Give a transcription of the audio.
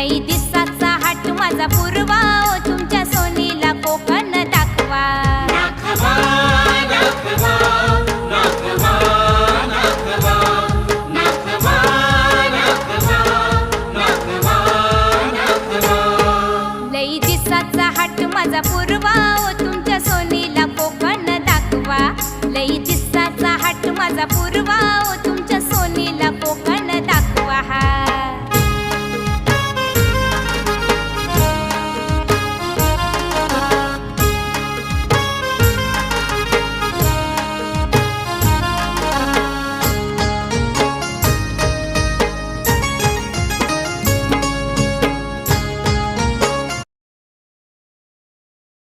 लई दिसाचा हाट माझा पूर्वा ओ तुमच्या सोनीला कोकण दाखवा नाखवा नाखवा नाखवा नाखवा नाखवा नाखवा नाखवा नाखवा लई दिसाचा हाट माझा पूर्वा ओ तुमच्या सोनीला कोकण दाखवा लई दिसाचा हाट माझा पूर्वा ओ तुमच्या सोनीला कोकण